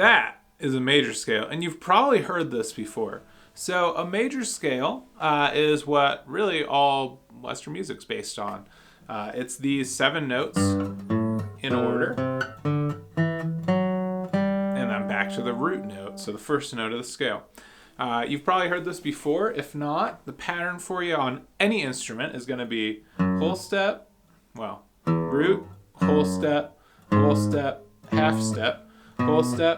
That is a major scale, and you've probably heard this before. So a major scale is what really all Western music's based on. It's these 7 notes in order, and then back to the root note, so the first note of the scale. You've probably heard this before. If not, the pattern for you on any instrument is going to be whole step, root, whole step, half step, whole step,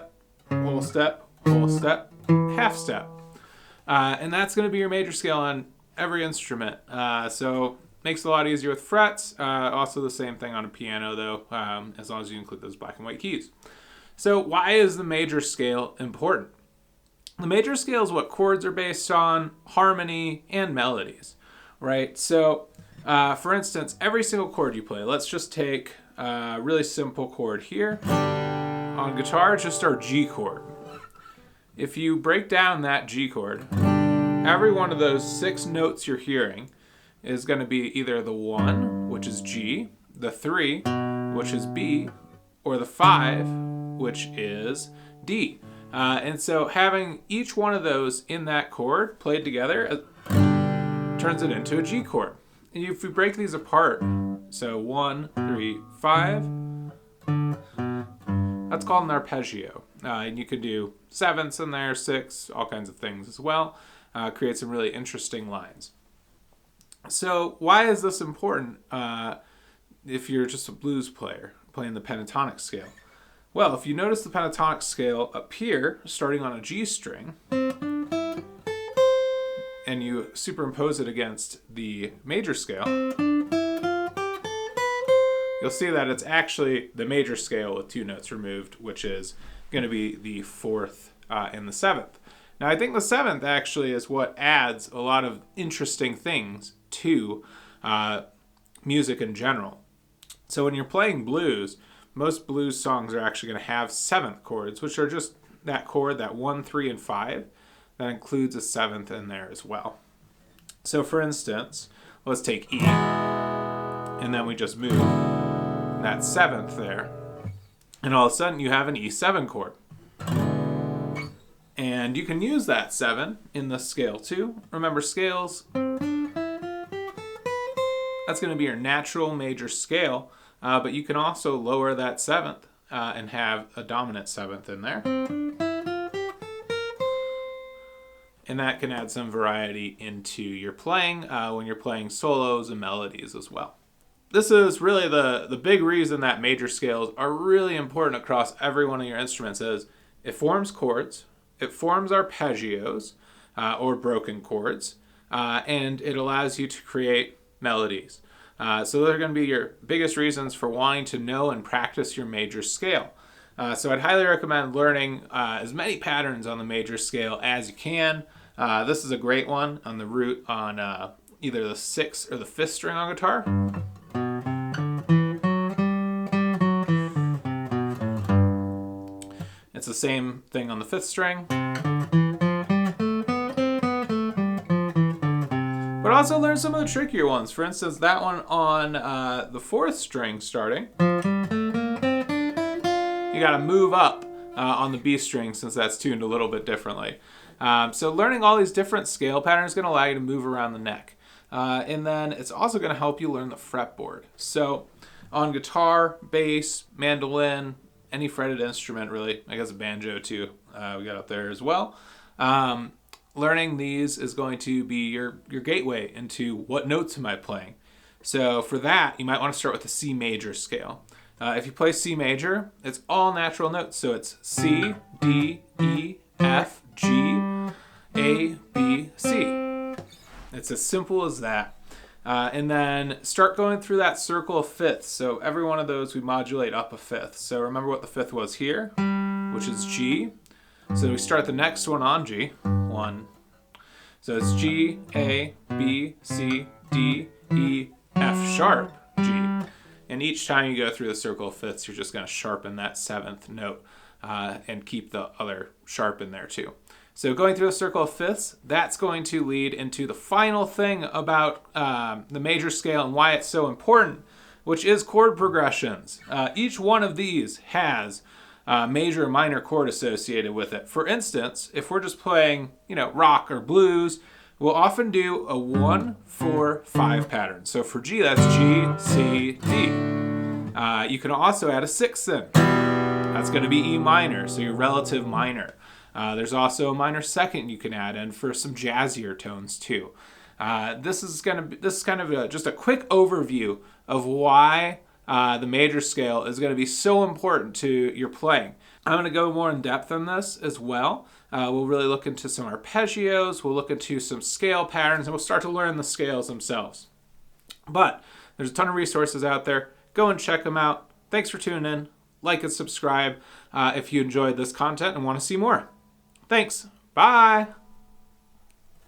whole step, whole step, half step. And that's going to be your major scale on every instrument. So makes it a lot easier with frets. Also the same thing on a piano, though, as long as you include those black and white keys. So why is the major scale important? The major scale is what chords are based on, harmony, and melodies, right? So, for instance, every single chord you play, let's just take a really simple chord here. On guitar, it's just our G chord. If you break down that G chord, every one of those 6 notes you're hearing is going to be either the 1, which is G, the 3, which is B, or the 5, which is D. And so having each one of those in that chord played together turns it into a G chord. And if we break these apart, so 1, 3, 5, that's called an arpeggio. And you could do 7ths in there, 6, all kinds of things as well. Create some really interesting lines. So why is this important if you're just a blues player playing the pentatonic scale? Well, if you notice the pentatonic scale up here, starting on a G string, and you superimpose it against the major scale, you'll see that it's actually the major scale with 2 notes removed, which is going to be the 4th and the 7th. Now, I think the 7th actually is what adds a lot of interesting things to music in general. So when you're playing blues, most blues songs are actually going to have 7th chords, which are just that chord, that 1, 3, and 5, that includes a 7th in there as well. So for instance, let's take E, and then we just move that 7th there, and all of a sudden you have an E7 chord. And you can use that 7 in the scale too. Remember, scales, that's going to be your natural major scale. But you can also lower that 7th and have a dominant 7th in there. And that can add some variety into your playing when you're playing solos and melodies as well. This is really the big reason that major scales are really important across every one of your instruments is it forms chords, it forms arpeggios or broken chords, and it allows you to create melodies. So they're going to be your biggest reasons for wanting to know and practice your major scale. So I'd highly recommend learning as many patterns on the major scale as you can. This is a great one on the root on either the 6th or the 5th string on guitar. It's the same thing on the 5th string. But also learn some of the trickier ones. For instance, that one on the 4th string starting. You got to move up on the B string since that's tuned a little bit differently. So learning all these different scale patterns is going to allow you to move around the neck. And then it's also going to help you learn the fretboard. So on guitar, bass, mandolin, any fretted instrument really, I guess a banjo too, we got up there as well. Learning these is going to be your gateway into what notes am I playing. So for that, you might want to start with the C major scale. If you play C major, it's all natural notes. So it's C, D, E, F, G, A, B, C. It's as simple as that. And then start going through that circle of fifths. So every one of those we modulate up a fifth. So remember what the 5th was here, which is G. So we start the next one on G. 1. So it's G, A, B, C, D, E, F sharp, G. And each time you go through the circle of fifths, you're just going to sharpen that 7th note and keep the other sharp in there too. So going through the circle of fifths, that's going to lead into the final thing about the major scale and why it's so important, which is chord progressions. Each one of these has major or minor chord associated with it. For instance, if we're just playing, rock or blues, we'll often do a 1-4-5 pattern. So for G, that's G, C, D. You can also add a sixth in. That's going to be E minor, so your relative minor. There's also a minor second you can add in for some jazzier tones too. This is kind of just a quick overview of why the major scale is going to be so important to your playing. I'm going to go more in depth on this as well. We'll really look into some arpeggios, we'll look into some scale patterns, and we'll start to learn the scales themselves. But there's a ton of resources out there. Go and check them out. Thanks for tuning in. Like and subscribe if you enjoyed this content and want to see more. Thanks. Bye.